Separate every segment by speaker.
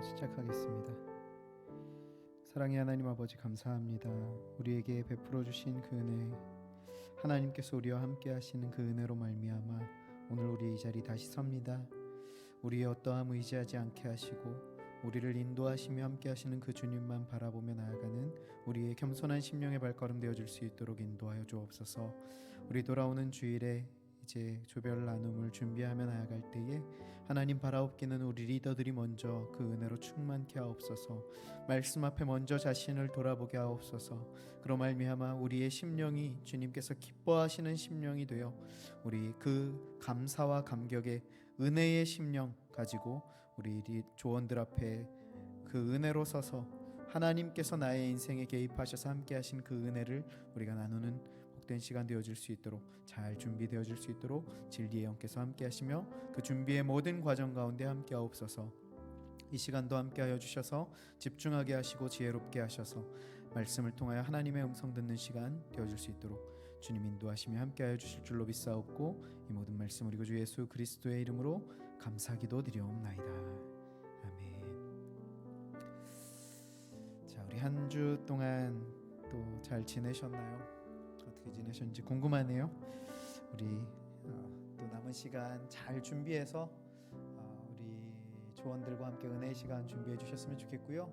Speaker 1: 시작하겠습니다. 사랑의 하나님 아버지, 감사합니다. 우리에게 베풀어 주신 그 은혜, 하나님께서 우리와 함께 하시는 그 은혜로 말미암아 오늘 우리 이 자리 다시 섭니다. 우리의 어떠함 의지하지 않게 하시고 우리를 인도하시며 함께 하시는 그 주님만 바라보며 나아가는 우리의 겸손한 심령의 발걸음 되어줄 수 있도록 인도하여 주옵소서. 우리 돌아오는 주일에 이제 조별 나눔을 준비하며 나아갈 때에 하나님 바라옵기는 우리 리더들이 먼저 그 은혜로 충만케 하옵소서. 말씀 앞에 먼저 자신을 돌아보게 하옵소서. 그로 말미암아 우리의 심령이 주님께서 기뻐하시는 심령이 되어 우리 그 감사와 감격의 은혜의 심령 가지고 우리 조원들 앞에 그 은혜로 서서 하나님께서 나의 인생에 개입하셔서 함께 하신 그 은혜를 우리가 나누는 복된 시간 되어질 수 있도록 잘 준비되어질 수 있도록 진리의 영께서 함께 하시며 그 준비의 모든 과정 가운데 함께 하옵소서. 이 시간도 함께 하여 주셔서 집중하게 하시고 지혜롭게 하셔서 말씀을 통하여 하나님의 음성 듣는 시간 되어질 수 있도록 주님 인도하시며 함께 하여 주실 줄로 믿사옵고 이 모든 말씀 우리 주 예수 그리스도의 이름으로 감사기도 드려옵나이다. 아멘. 자, 우리 한 주 동안 또 잘 지내셨나요? 어떻게 지내셨는지 궁금하네요. 우리 또 남은 시간 잘 준비해서 우리 조원들과 함께 은혜의 시간 준비해 주셨으면 좋겠고요.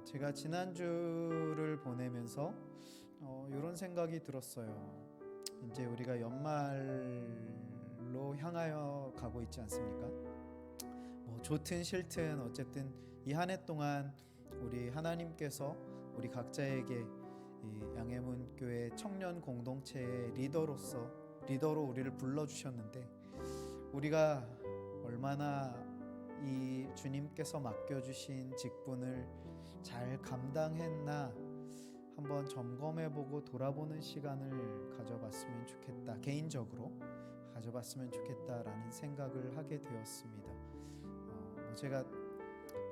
Speaker 1: 제가 지난주를 보내면서 이런 생각이 들었어요. 이제 우리가 연말로 향하여 가고 있지 않습니까? 뭐 좋든 싫든 어쨌든 이 한 해 동안 우리 하나님께서 우리 각자에게 이 양해문 교회 청년 공동체의 리더로 우리를 불러주셨는데 우리가 얼마나 이 주님께서 맡겨주신 직분을 잘 감당했나 한번 점검해보고 돌아보는 시간을 가져봤으면 좋겠다, 개인적으로 가져봤으면 좋겠다라는 생각을 하게 되었습니다. 제가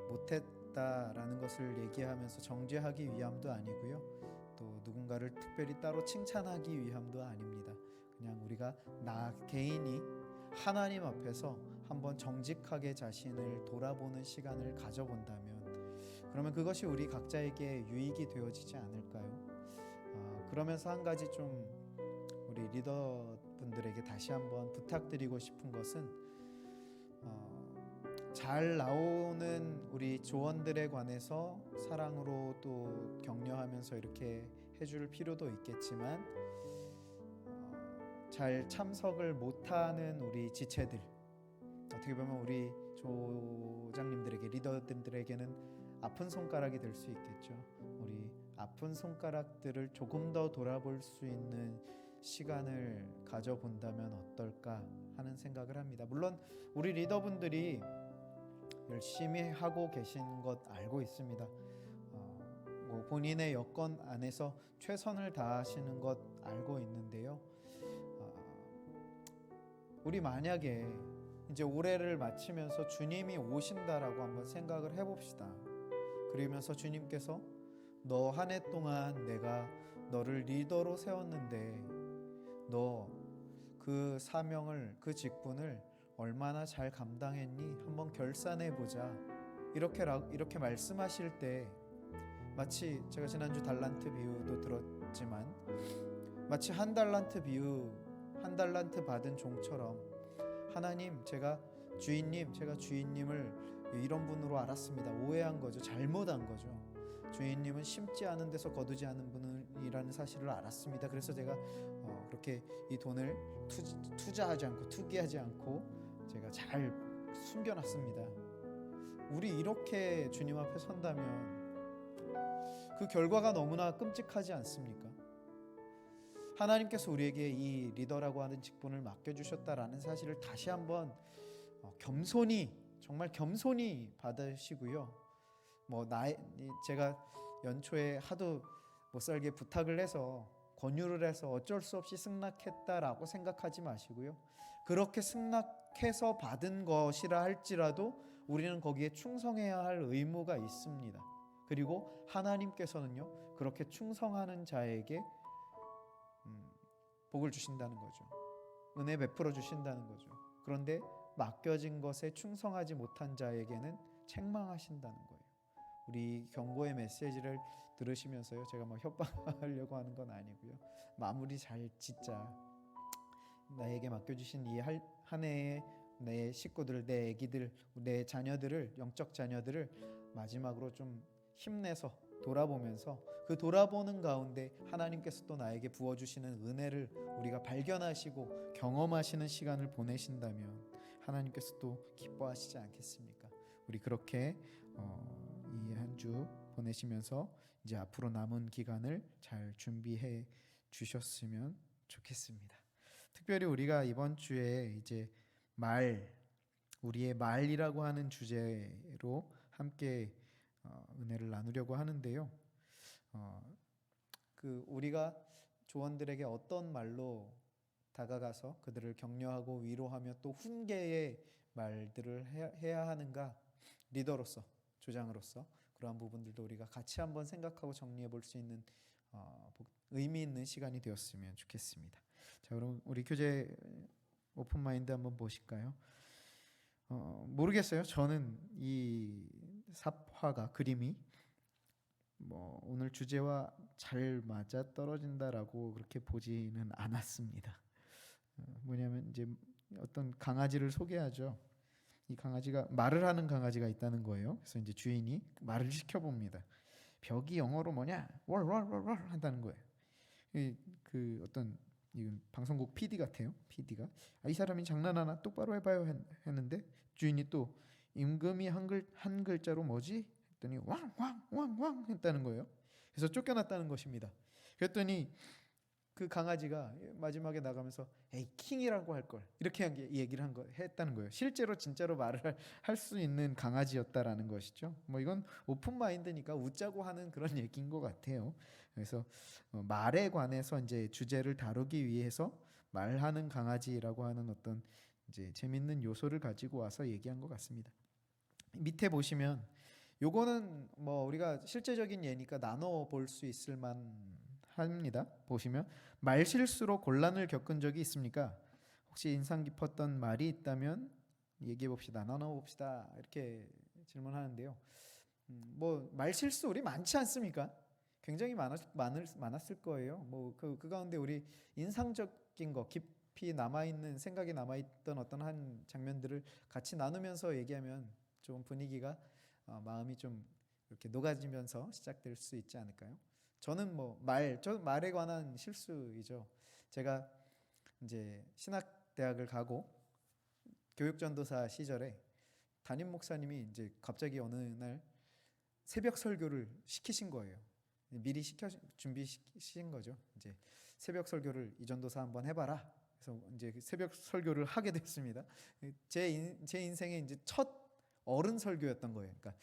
Speaker 1: 못했다라는 것을 얘기하면서 정죄하기 위함도 아니고요, 또 누군가를 특별히 따로 칭찬하기 위함도 아닙니다. 그냥 우리가 나 개인이 하나님 앞에서 한번 정직하게 자신을 돌아보는 시간을 가져본다면 그러면 그것이 우리 각자에게 유익이 되어지지 않을까요? 그러면서 한 가지 좀 우리 리더분들에게 다시 한번 부탁드리고 싶은 것은 잘 나오는 우리 조원들에 관해서 사랑으로 또 격려하면서 이렇게 해줄 필요도 있겠지만 잘 참석을 못하는 우리 지체들, 어떻게 보면 우리 조장님들에게, 리더들에게는 아픈 손가락이 될 수 있겠죠. 우리 아픈 손가락들을 조금 더 돌아볼 수 있는 시간을 가져본다면 어떨까 하는 생각을 합니다. 물론 우리 리더분들이 열심히 하고 계신 것 알고 있습니다. 뭐 본인의 여건 안에서 최선을 다하시는 것 알고 있는데요. 우리 만약에 이제 올해를 마치면서 주님이 오신다라고 한번 생각을 해봅시다. 그러면서 주님께서 너 한 해 동안 내가 너를 리더로 세웠는데 너 그 사명을, 그 직분을 얼마나 잘 감당했니? 한번 결산해보자. 이렇게 말씀하실 때 마치 제가 지난주 달란트 비유도 들었지만 마치 한 달란트 받은 종처럼 하나님, 제가 주인님을 이런 분으로 알았습니다. 오해한 거죠. 잘못한 거죠. 주인님은 심지 않은 데서 거두지 않은 분이라는 사실을 알았습니다. 그래서 제가 그렇게 이 돈을 투자하지 않고 투기하지 않고 제가 잘 숨겨놨습니다. 우리 이렇게 주님 앞에 선다면 그 결과가 너무나 끔찍하지 않습니까? 하나님께서 우리에게 이 리더라고 하는 직분을 맡겨주셨다라는 사실을 다시 한번 정말 겸손히 받으시고요. 제가 연초에 하도 못살게 부탁을 해서 권유를 해서 어쩔 수 없이 승낙했다라고 생각하지 마시고요. 그렇게 승낙해서 받은 것이라 할지라도 우리는 거기에 충성해야 할 의무가 있습니다. 그리고 하나님께서는요, 그렇게 충성하는 자에게 복을 주신다는 거죠. 은혜 베풀어 주신다는 거죠. 그런데 맡겨진 것에 충성하지 못한 자에게는 책망하신다는 거예요. 우리 경고의 메시지를 들으시면서요, 제가 막 협박하려고 하는 건 아니고요, 마무리 잘 짓자. 나에게 맡겨주신 이 한 해의 내 식구들, 내 아기들, 내 자녀들을, 영적 자녀들을 마지막으로 좀 힘내서 돌아보면서, 그 돌아보는 가운데 하나님께서 또 나에게 부어주시는 은혜를 우리가 발견하시고 경험하시는 시간을 보내신다면 하나님께서 또 기뻐하시지 않겠습니까? 우리 그렇게 이 한 주 보내시면서 이제 앞으로 남은 기간을 잘 준비해 주셨으면 좋겠습니다. 특별히 우리가 이번 주에 이제 우리의 말이라고 하는 주제로 함께 은혜를 나누려고 하는데요. 우리가 조원들에게 어떤 말로 다가가서 그들을 격려하고 위로하며 또 훈계의 말들을 해야 하는가, 리더로서, 조장으로서 그러한 부분들도 우리가 같이 한번 생각하고 정리해 볼 수 있는 의미 있는 시간이 되었으면 좋겠습니다. 자, 그럼 우리 교재 오픈마인드 한번 보실까요? 모르겠어요. 저는 이 삽화가, 그림이 오늘 주제와 잘 맞아 떨어진다라고 그렇게 보지는 않았습니다. 뭐냐면 이제 어떤 강아지를 소개하죠. 이 강아지가 말을 하는 강아지가 있다는 거예요. 그래서 이제 주인이 말을 시켜봅니다. 벽이 영어로 뭐냐? 월월월월 한다는 거예요. 그 어떤 이건 방송국 PD 같아요. PD가 이 사람이 장난하나, 똑바로 해봐요 했는데 주인이 또 임금이 한 글자로 뭐지? 했더니 왕왕왕왕 했다는 거예요. 그래서 쫓겨났다는 것입니다. 그랬더니 그 강아지가 마지막에 나가면서 에이 킹이라고 할 걸, 이렇게 얘기를 했다는 거예요. 실제로 진짜로 말을 할 수 있는 강아지였다라는 것이죠. 이건 오픈 마인드니까 웃자고 하는 그런 얘기인 것 같아요. 그래서 말에 관해서 이제 주제를 다루기 위해서 말하는 강아지라고 하는 어떤 이제 재밌는 요소를 가지고 와서 얘기한 것 같습니다. 밑에 보시면 요거는 우리가 실제적인 예니까 나눠 볼 수 있을 만합니다. 보시면 말실수로 곤란을 겪은 적이 있습니까? 혹시 인상 깊었던 말이 있다면 얘기해 봅시다. 나눠 봅시다. 이렇게 질문하는데요. 말실수 우리 많지 않습니까? 굉장히 많았을 거예요. 그 가운데 우리 인상적인 거, 깊이 남아있는 생각이 남아있던 어떤 한 장면들을 같이 나누면서 얘기하면 좀 분위기가 마음이 좀 이렇게 녹아지면서 시작될 수 있지 않을까요? 저는 말에 관한 실수이죠. 제가 이제 신학대학을 가고 교육전도사 시절에 담임 목사님이 이제 갑자기 어느 날 새벽 설교를 시키신 거예요. 미리 준비시킨 거죠. 이제 새벽 설교를 이 전도사 한번 해봐라. 그래서 이제 새벽 설교를 하게 됐습니다. 제 인생의 이제 첫 어른 설교였던 거예요. 그러니까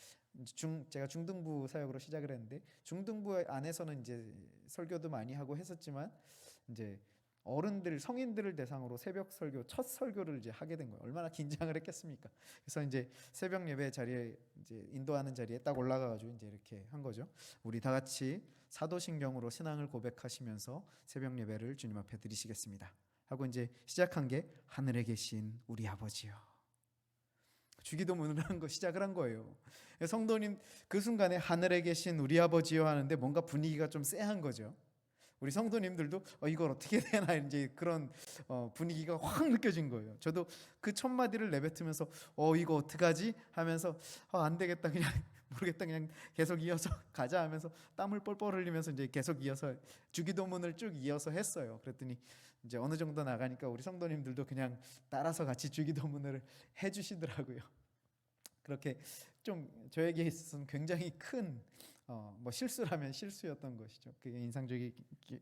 Speaker 1: 제가 중등부 사역으로 시작을 했는데 중등부 안에서는 이제 설교도 많이 하고 했었지만 이제 어른들, 성인들을 대상으로 새벽 설교, 첫 설교를 이제 하게 된 거예요. 얼마나 긴장을 했겠습니까? 그래서 이제 새벽 예배 자리에 이제 인도하는 자리에 딱 올라가가지고 이제 이렇게 한 거죠. 우리 다 같이 사도신경으로 신앙을 고백하시면서 새벽 예배를 주님 앞에 드리시겠습니다. 하고 이제 시작한 게 하늘에 계신 우리 아버지요. 주기도문을 한 거 시작을 한 거예요. 성도님 그 순간에 하늘에 계신 우리 아버지요 하는데 뭔가 분위기가 좀 쎄한 거죠. 우리 성도님들도 이걸 어떻게 되나 이제 그런 분위기가 확 느껴진 거예요. 저도 그 첫 마디를 내뱉으면서 이거 어떡하지 하면서 안 되겠다, 그냥 모르겠다, 그냥 계속 이어서 가자 하면서 땀을 뻘뻘 흘리면서 이제 계속 이어서 주기도문을 쭉 이어서 했어요. 그랬더니 이제 어느 정도 나가니까 우리 성도님들도 그냥 따라서 같이 주기도문을 해주시더라고요. 그렇게 좀 저에게 있어서는 굉장히 큰 실수라면 실수였던 것이죠. 그게 인상적이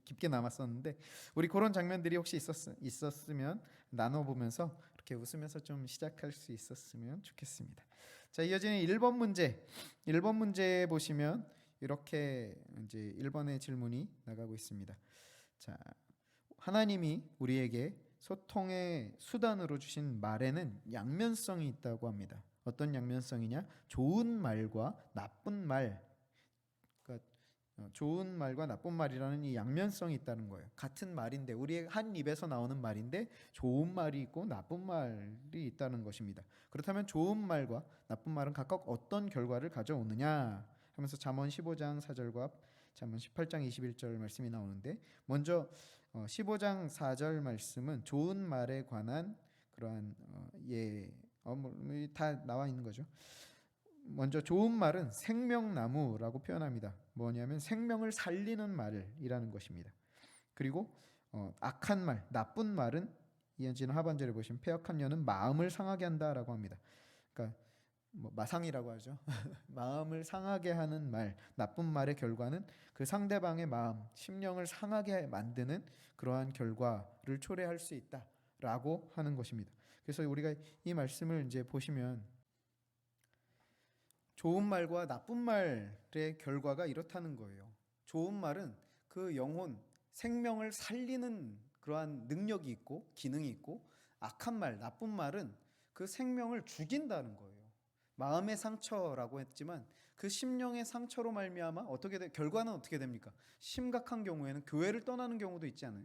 Speaker 1: 깊게 남았었는데 우리 그런 장면들이 혹시 있었으면 나눠보면서 이렇게 웃으면서 좀 시작할 수 있었으면 좋겠습니다. 자, 이어지는 1번 문제. 1번 문제 보시면 이렇게 이제 1번의 질문이 나가고 있습니다. 자, 하나님이 우리에게 소통의 수단으로 주신 말에는 양면성이 있다고 합니다. 어떤 양면성이냐? 좋은 말과 나쁜 말, 그러니까 좋은 말과 나쁜 말이라는 이 양면성이 있다는 거예요. 같은 말인데 우리의 한 입에서 나오는 말인데 좋은 말이 있고 나쁜 말이 있다는 것입니다. 그렇다면 좋은 말과 나쁜 말은 각각 어떤 결과를 가져오느냐 하면서 잠언 15장 4절과 잠언 18장 21절 말씀이 나오는데 먼저 15장 4절 말씀은 좋은 말에 관한 그러한 다 나와 있는 거죠. 먼저 좋은 말은 생명나무라고 표현합니다. 뭐냐면 생명을 살리는 말이라는 것입니다. 그리고 악한 말, 나쁜 말은 이어지는 하반절에 보시면 패역한 년은 마음을 상하게 한다라고 합니다. 그러니까 마상이라고 하죠. 마음을 상하게 하는 말, 나쁜 말의 결과는 그 상대방의 마음, 심령을 상하게 만드는 그러한 결과를 초래할 수 있다라고 하는 것입니다. 그래서 우리가 이 말씀을 이제 보시면 좋은 말과 나쁜 말의 결과가 이렇다는 거예요. 좋은 말은 그 영혼, 생명을 살리는 그러한 능력이 있고 기능이 있고, 악한 말, 나쁜 말은 그 생명을 죽인다는 거예요. 마음의 상처라고 했지만 그 심령의 상처로 말미암아 결과는 어떻게 됩니까? 심각한 경우에는 교회를 떠나는 경우도 있지 않아요?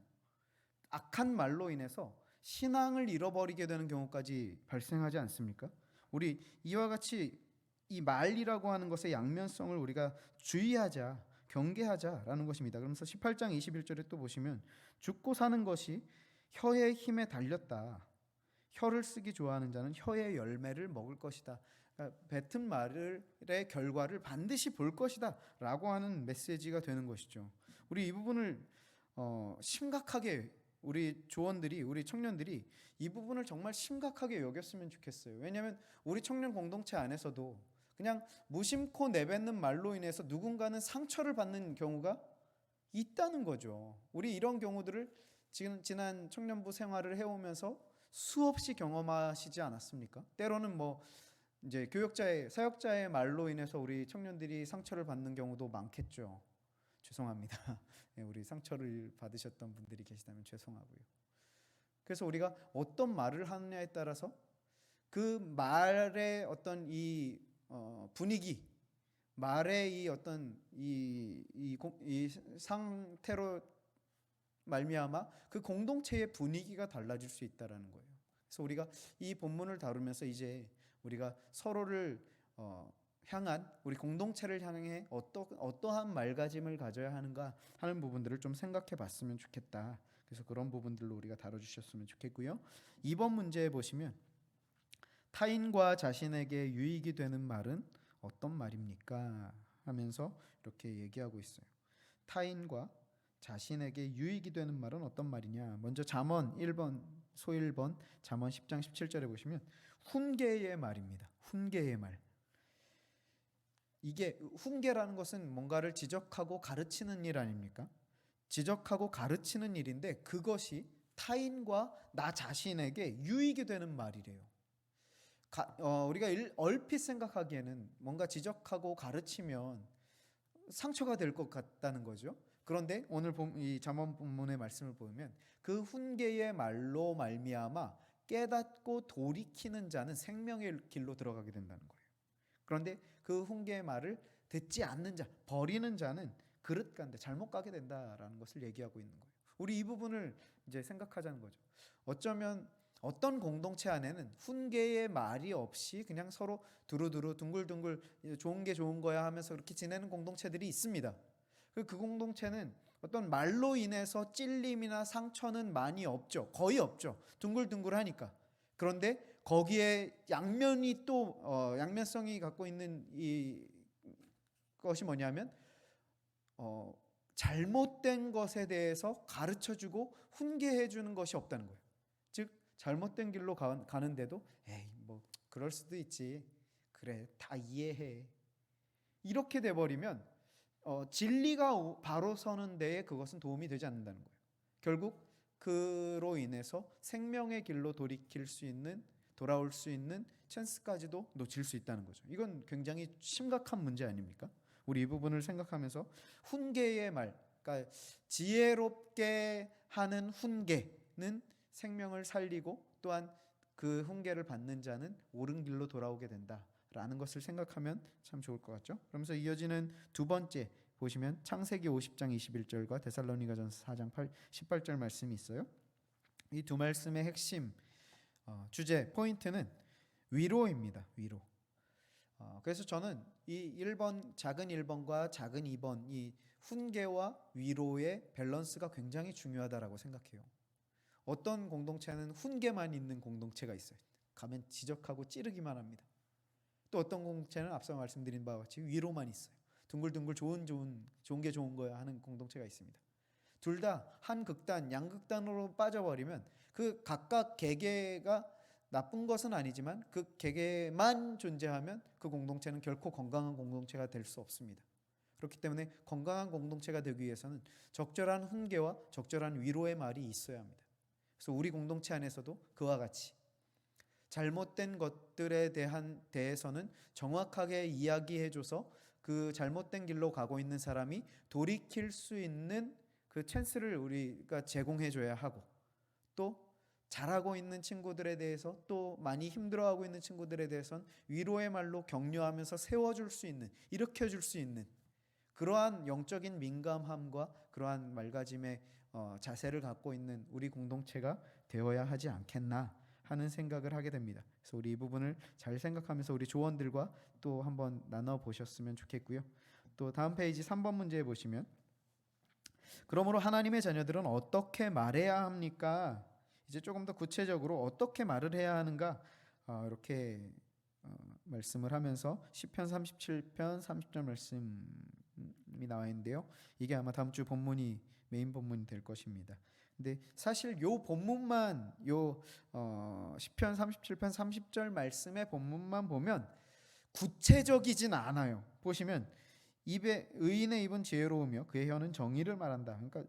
Speaker 1: 악한 말로 인해서 신앙을 잃어버리게 되는 경우까지 발생하지 않습니까? 우리 이와 같이 이 말이라고 하는 것의 양면성을 우리가 주의하자, 경계하자라는 것입니다. 그러면서 18장 21절에 또 보시면 죽고 사는 것이 혀의 힘에 달렸다. 혀를 쓰기 좋아하는 자는 혀의 열매를 먹을 것이다. 그러니까 뱉은 말의 결과를 반드시 볼 것이다 라고 하는 메시지가 되는 것이죠. 우리 이 부분을 심각하게 우리 조원들이, 우리 청년들이 이 부분을 정말 심각하게 여겼으면 좋겠어요. 왜냐하면 우리 청년 공동체 안에서도 그냥 무심코 내뱉는 말로 인해서 누군가는 상처를 받는 경우가 있다는 거죠. 우리 이런 경우들을 지난 청년부 생활을 해오면서 수없이 경험하시지 않았습니까? 때로는 이제 사역자의 말로 인해서 우리 청년들이 상처를 받는 경우도 많겠죠. 죄송합니다. 우리 상처를 받으셨던 분들이 계시다면 죄송하고요. 그래서 우리가 어떤 말을 하느냐에 따라서 그 말의 어떤 이 분위기, 말의 이 어떤 이 상태로 말미암아 그 공동체의 분위기가 달라질 수 있다라는 거예요. 그래서 우리가 이 본문을 다루면서 이제 우리가 서로를 향한, 우리 공동체를 향해 어떠한 말가짐을 가져야 하는가 하는 부분들을 좀 생각해 봤으면 좋겠다. 그래서 그런 부분들로 우리가 다뤄주셨으면 좋겠고요. 이번 문제에 보시면 타인과 자신에게 유익이 되는 말은 어떤 말입니까? 하면서 이렇게 얘기하고 있어요. 타인과 자신에게 유익이 되는 말은 어떤 말이냐? 먼저 잠언 1번, 소 1번, 잠언 10장 17절에 보시면 훈계의 말입니다. 훈계의 말. 이게 훈계라는 것은 뭔가를 지적하고 가르치는 일 아닙니까? 지적하고 가르치는 일인데 그것이 타인과 나 자신에게 유익이 되는 말이래요. 우리가 얼핏 생각하기에는 뭔가 지적하고 가르치면 상처가 될 것 같다는 거죠. 그런데 오늘 이 잠언 본문의 말씀을 보면 그 훈계의 말로 말미암아 깨닫고 돌이키는 자는 생명의 길로 들어가게 된다는 거예요. 그런데 그 훈계의 말을 듣지 않는 자, 버리는 자는 그릇 간데 잘못 가게 된다라는 것을 얘기하고 있는 거예요. 우리 이 부분을 이제 생각하자는 거죠. 어쩌면 어떤 공동체 안에는 훈계의 말이 없이 그냥 서로 두루두루 둥글둥글 좋은 게 좋은 거야 하면서 그렇게 지내는 공동체들이 있습니다. 그 공동체는 어떤 말로 인해서 찔림이나 상처는 많이 없죠. 거의 없죠. 둥글둥글하니까. 그런데 거기에 양면이 또 양면성이 갖고 있는 이 것이 뭐냐면 잘못된 것에 대해서 가르쳐주고 훈계해주는 것이 없다는 거예요. 즉 잘못된 길로 가는데도 에이 뭐 그럴 수도 있지, 그래 다 이해해, 이렇게 돼버리면 진리가 바로 서는 데에 그것은 도움이 되지 않는다는 거예요. 결국 그로 인해서 생명의 길로 돌아올 수 있는 찬스까지도 놓칠 수 있다는 거죠. 이건 굉장히 심각한 문제 아닙니까? 우리 이 부분을 생각하면서 훈계의 말, 그러니까 지혜롭게 하는 훈계는 생명을 살리고 또한 그 훈계를 받는 자는 옳은 길로 돌아오게 된다라는 것을 생각하면 참 좋을 것 같죠. 그러면서 이어지는 두 번째 보시면 창세기 50장 21절과 데살로니가전서 4장 18절 말씀이 있어요. 이 두 말씀의 핵심 주제 포인트는 위로입니다. 위로. 그래서 저는 이 1번 작은 1번과 작은 2번 이 훈계와 위로의 밸런스가 굉장히 중요하다라고 생각해요. 어떤 공동체는 훈계만 있는 공동체가 있어요. 가면 지적하고 찌르기만 합니다. 또 어떤 공동체는 앞서 말씀드린 바와 같이 위로만 있어요. 둥글둥글 좋은 게 좋은 거야 하는 공동체가 있습니다. 둘 다 한 극단, 양극단으로 빠져버리면 그 각각 개개가 나쁜 것은 아니지만 그 개개만 존재하면 그 공동체는 결코 건강한 공동체가 될 수 없습니다. 그렇기 때문에 건강한 공동체가 되기 위해서는 적절한 훈계와 적절한 위로의 말이 있어야 합니다. 그래서 우리 공동체 안에서도 그와 같이 잘못된 것들에 대해서는 정확하게 이야기해줘서 그 잘못된 길로 가고 있는 사람이 돌이킬 수 있는 그 찬스를 우리가 제공해줘야 하고, 또 잘하고 있는 친구들에 대해서, 또 많이 힘들어하고 있는 친구들에 대해서는 위로의 말로 격려하면서 세워줄 수 있는, 일으켜줄 수 있는 그러한 영적인 민감함과 그러한 맑아짐의 자세를 갖고 있는 우리 공동체가 되어야 하지 않겠나 하는 생각을 하게 됩니다. 그래서 우리 이 부분을 잘 생각하면서 우리 조원들과 또 한번 나눠보셨으면 좋겠고요. 또 다음 페이지 3번 문제에 보시면, 그러므로 하나님의 자녀들은 어떻게 말해야 합니까? 이제 조금 더 구체적으로 어떻게 말을 해야 하는가 이렇게 말씀을 하면서 시편 37편 30절 말씀이 나와 있는데요. 이게 아마 다음 주 본문이 메인 본문이 될 것입니다. 근데 사실 요 본문만 시편 37편 30절 말씀의 본문만 보면 구체적이진 않아요. 보시면 의인의 입은 지혜로우며 그의 혀는 정의를 말한다. 그러니까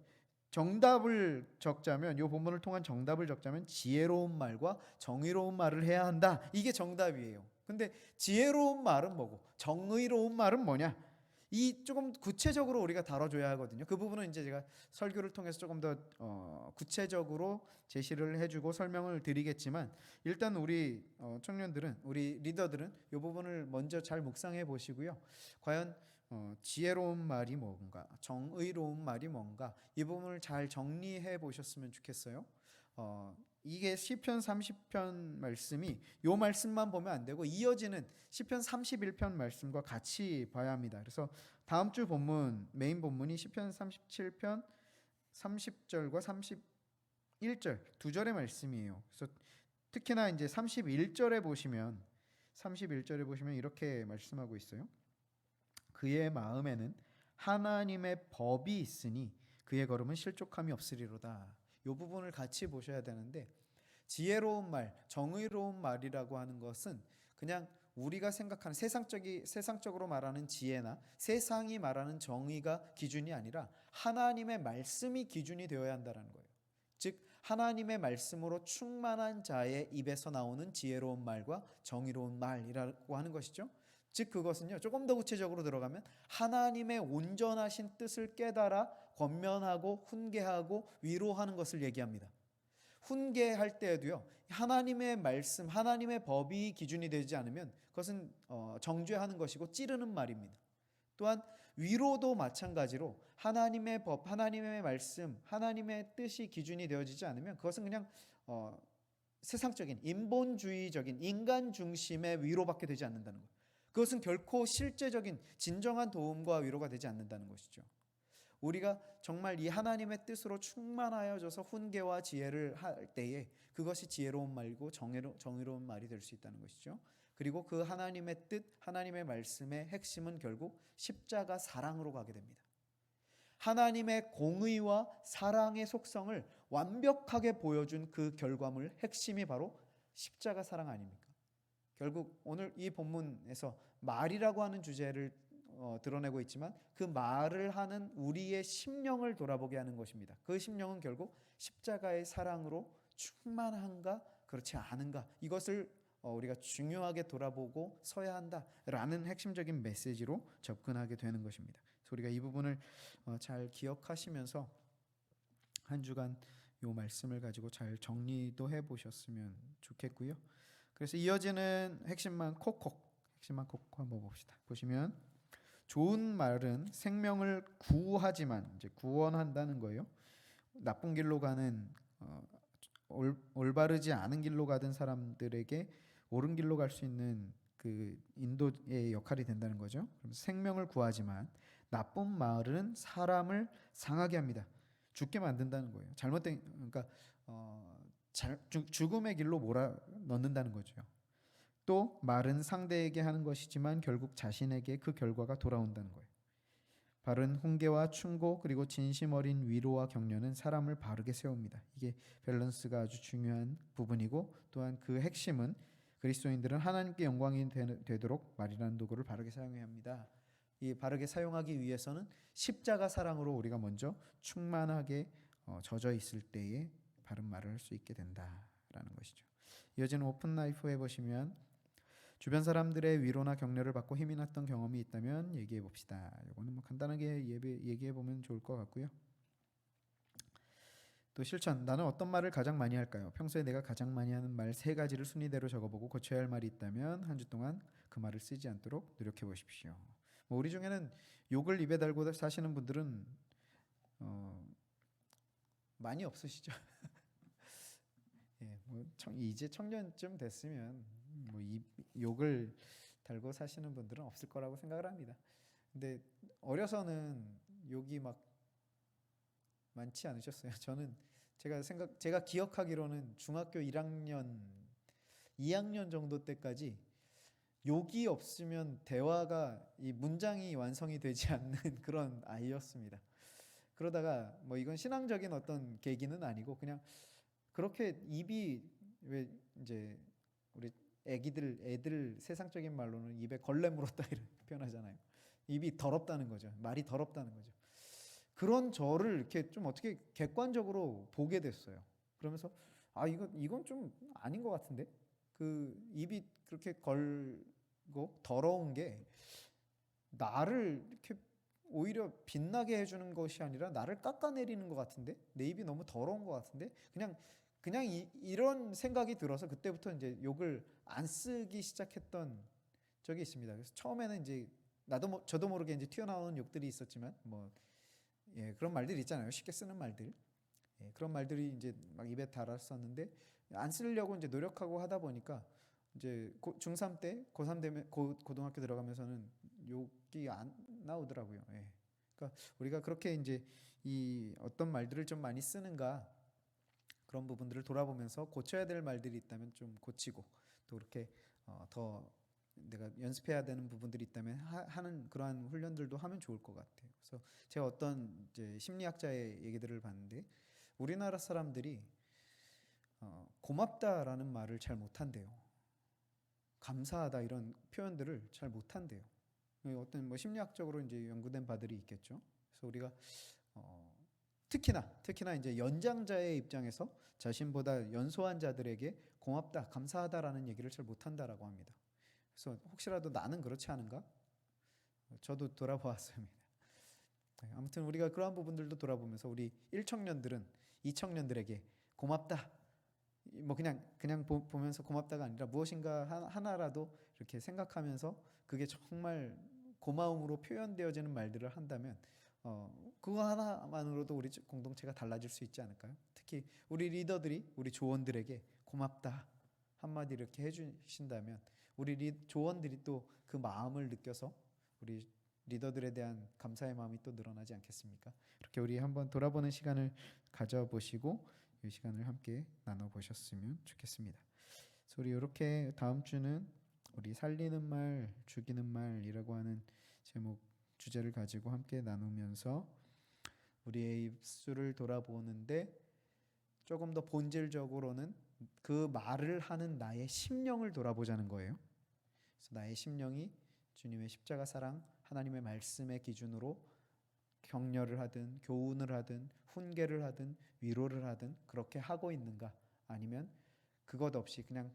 Speaker 1: 정답을 적자면, 이 본문을 통한 정답을 적자면 지혜로운 말과 정의로운 말을 해야 한다. 이게 정답이에요. 근데 지혜로운 말은 뭐고 정의로운 말은 뭐냐? 이 조금 구체적으로 우리가 다뤄줘야 하거든요. 그 부분은 이제 제가 설교를 통해서 조금 더 구체적으로 제시를 해주고 설명을 드리겠지만, 일단 우리 청년들은, 우리 리더들은 이 부분을 먼저 잘 묵상해 보시고요. 과연 지혜로운 말이 뭔가, 정의로운 말이 뭔가, 이 부분을 잘 정리해 보셨으면 좋겠어요. 이게 시편 30편 말씀이 요 말씀만 보면 안 되고 이어지는 시편 31편 말씀과 같이 봐야 합니다. 그래서 다음 주 본문, 메인 본문이 시편 37편 30절과 31절 두 절의 말씀이에요. 그래서 특히나 이제 31절에 보시면 이렇게 말씀하고 있어요. 그의 마음에는 하나님의 법이 있으니 그의 걸음은 실족함이 없으리로다. 이 부분을 같이 보셔야 되는데, 지혜로운 말, 정의로운 말이라고 하는 것은 그냥 우리가 생각하는 세상적으로 말하는 지혜나 세상이 말하는 정의가 기준이 아니라 하나님의 말씀이 기준이 되어야 한다는 거예요. 즉 하나님의 말씀으로 충만한 자의 입에서 나오는 지혜로운 말과 정의로운 말이라고 하는 것이죠. 즉 그것은요, 조금 더 구체적으로 들어가면 하나님의 온전하신 뜻을 깨달아 권면하고 훈계하고 위로하는 것을 얘기합니다. 훈계할 때에도요, 하나님의 말씀, 하나님의 법이 기준이 되지 않으면 그것은 정죄하는 것이고 찌르는 말입니다. 또한 위로도 마찬가지로 하나님의 법, 하나님의 말씀, 하나님의 뜻이 기준이 되어지지 않으면 그것은 그냥 세상적인 인본주의적인 인간 중심의 위로밖에 되지 않는다는 거예요. 그것은 결코 실제적인 진정한 도움과 위로가 되지 않는다는 것이죠. 우리가 정말 이 하나님의 뜻으로 충만하여져서 훈계와 지혜를 할 때에 그것이 지혜로운 말이고 정의로운 말이 될 수 있다는 것이죠. 그리고 그 하나님의 뜻, 하나님의 말씀의 핵심은 결국 십자가 사랑으로 가게 됩니다. 하나님의 공의와 사랑의 속성을 완벽하게 보여준 그 결과물, 핵심이 바로 십자가 사랑 아닙니까? 결국 오늘 이 본문에서 말이라고 하는 주제를 드러내고 있지만 그 말을 하는 우리의 심령을 돌아보게 하는 것입니다. 그 심령은 결국 십자가의 사랑으로 충만한가 그렇지 않은가, 이것을 우리가 중요하게 돌아보고 서야 한다라는 핵심적인 메시지로 접근하게 되는 것입니다. 그래서 우리가 이 부분을 잘 기억하시면서 한 주간 이 말씀을 가지고 잘 정리도 해보셨으면 좋겠고요. 그래서 이어지는 핵심만 콕콕 한번 봅시다. 보시면 좋은 말은 생명을 구하지만 이제 구원한다는 거예요. 나쁜 길로 가는 올바르지 않은 길로 가던 사람들에게 옳은 길로 갈 수 있는 그 인도의 역할이 된다는 거죠. 그럼 생명을 구하지만 나쁜 말은 사람을 상하게 합니다. 죽게 만든다는 거예요. 잘못된 그러니까 죽음의 길로 몰아 넣는다는 거죠. 또 말은 상대에게 하는 것이지만 결국 자신에게 그 결과가 돌아온다는 거예요. 바른 훈계와 충고 그리고 진심 어린 위로와 격려는 사람을 바르게 세웁니다. 이게 밸런스가 아주 중요한 부분이고 또한 그 핵심은 그리스도인들은 하나님께 영광이 되도록 말이라는 도구를 바르게 사용해야 합니다. 이 바르게 사용하기 위해서는 십자가 사랑으로 우리가 먼저 충만하게 젖어 있을 때에 바른 말을 할 수 있게 된다라는 것이죠. 이어지는 오픈 라이프에 보시면 주변 사람들의 위로나 격려를 받고 힘이 났던 경험이 있다면 얘기해 봅시다. 이거는 뭐 간단하게 얘기해 보면 좋을 것 같고요. 또 실천. 나는 어떤 말을 가장 많이 할까요? 평소에 내가 가장 많이 하는 말 3가지를 순위대로 적어보고 고쳐야 할 말이 있다면 한 주 동안 그 말을 쓰지 않도록 노력해 보십시오. 뭐 우리 중에는 욕을 입에 달고 사시는 분들은 많이 없으시죠? 예, 뭐 이제 청년쯤 됐으면 뭐 욕을 달고 사시는 분들은 없을 거라고 생각을 합니다. 근데 어려서는 욕이 막 많지 않으셨어요? 저는 제가 기억하기로는 중학교 1학년, 2학년 정도 때까지 욕이 없으면 대화가 이 문장이 완성이 되지 않는 그런 아이였습니다. 그러다가 뭐 이건 신앙적인 어떤 계기는 아니고 그냥 그렇게 입이 왜 이제 우리 애들 세상적인 말로는 입에 걸레 물었다 이렇게 표현하잖아요. 입이 더럽다는 거죠. 말이 더럽다는 거죠. 그런 저를 이렇게 좀 어떻게 객관적으로 보게 됐어요. 그러면서 이건 좀 아닌 것 같은데 그 입이 그렇게 걸고 더러운 게 나를 이렇게 오히려 빛나게 해주는 것이 아니라 나를 깎아내리는 것 같은데 내 입이 너무 더러운 것 같은데 그냥 이런 생각이 들어서 그때부터 이제 욕을 안 쓰기 시작했던 적이 있습니다. 그래서 처음에는 이제 저도 모르게 이제 튀어나오는 욕들이 있었지만 뭐 예, 그런 말들 있잖아요. 쉽게 쓰는 말들. 예, 그런 말들이 이제 막 입에 달았었는데 안 쓰려고 이제 노력하고 하다 보니까 이제 중3 때 고3 되면 고등학교 들어가면서는 욕이 안 나오더라고요. 예. 그러니까 우리가 그렇게 이제 이 어떤 말들을 좀 많이 쓰는가 그런 부분들을 돌아보면서 고쳐야 될 말들이 있다면 좀 고치고 또 그렇게 더 내가 연습해야 되는 부분들이 있다면 하는 그러한 훈련들도 하면 좋을 것 같아요. 그래서 제가 어떤 이제 심리학자의 얘기들을 봤는데 우리나라 사람들이 고맙다라는 말을 잘 못한대요. 감사하다 이런 표현들을 잘 못한대요. 어떤 뭐 심리학적으로 이제 연구된 바들이 있겠죠. 그래서 우리가 특히나 이제 연장자의 입장에서 자신보다 연소한 자들에게 고맙다, 감사하다라는 얘기를 잘 못한다라고 합니다. 그래서 혹시라도 나는 그렇지 않은가? 저도 돌아보았습니다. 아무튼 우리가 그러한 부분들도 돌아보면서 우리 1청년들은 2청년들에게 고맙다. 뭐 그냥 보면서 고맙다가 아니라 무엇인가 하나라도 이렇게 생각하면서 그게 정말 고마움으로 표현되어지는 말들을 한다면 그거 하나만으로도 우리 공동체가 달라질 수 있지 않을까요? 특히 우리 리더들이 우리 조원들에게 고맙다 한마디 이렇게 해주신다면 우리 조원들이 또 그 마음을 느껴서 우리 리더들에 대한 감사의 마음이 또 늘어나지 않겠습니까? 이렇게 우리 한번 돌아보는 시간을 가져보시고 이 시간을 함께 나눠보셨으면 좋겠습니다. 그래서 우리 이렇게 다음 주는 우리 살리는 말, 죽이는 말이라고 하는 제목 주제를 가지고 함께 나누면서 우리의 입술을 돌아보는데 조금 더 본질적으로는 그 말을 하는 나의 심령을 돌아보자는 거예요. 그래서 나의 심령이 주님의 십자가 사랑, 하나님의 말씀의 기준으로 격려를 하든 교훈을 하든 훈계를 하든 위로를 하든 그렇게 하고 있는가, 아니면 그것 없이 그냥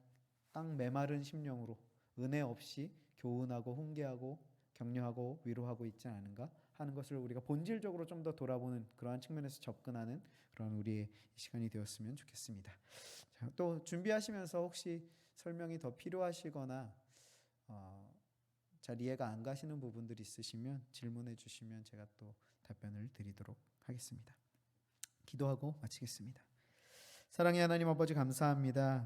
Speaker 1: 딱 메마른 심령으로 은혜 없이 교훈하고 훈계하고 격려하고 위로하고 있지 않은가 하는 것을 우리가 본질적으로 좀 더 돌아보는 그러한 측면에서 접근하는 그런 우리의 시간이 되었으면 좋겠습니다. 자, 또 준비하시면서 혹시 설명이 더 필요하시거나 잘 이해가 안 가시는 부분들이 있으시면 질문해 주시면 제가 또 답변을 드리도록 하겠습니다. 기도하고 마치겠습니다. 사랑의 하나님 아버지, 감사합니다.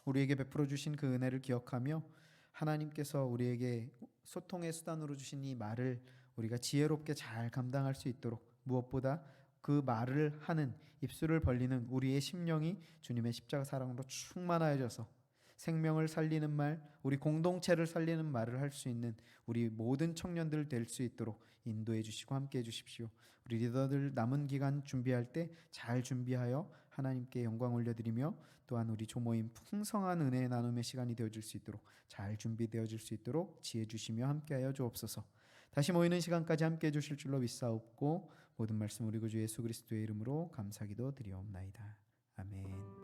Speaker 1: 우리에게 베풀어 주신 그 은혜를 기억하며 하나님께서 우리에게 소통의 수단으로 주신 이 말을 우리가 지혜롭게 잘 감당할 수 있도록, 무엇보다 그 말을 하는 입술을 벌리는 우리의 심령이 주님의 십자가 사랑으로 충만하여져서 생명을 살리는 말, 우리 공동체를 살리는 말을 할 수 있는 우리 모든 청년들 될 수 있도록 인도해 주시고 함께 해 주십시오. 우리 리더들 남은 기간 준비할 때 잘 준비하여 하나님께 영광 올려드리며, 또한 우리 조모임 풍성한 은혜의 나눔의 시간이 되어질 수 있도록 잘 준비되어질 수 있도록 지혜 주시며 함께하여 주옵소서. 다시 모이는 시간까지 함께해 주실 줄로 믿사옵고 모든 말씀 우리 구주 예수 그리스도의 이름으로 감사기도 드리옵나이다. 아멘.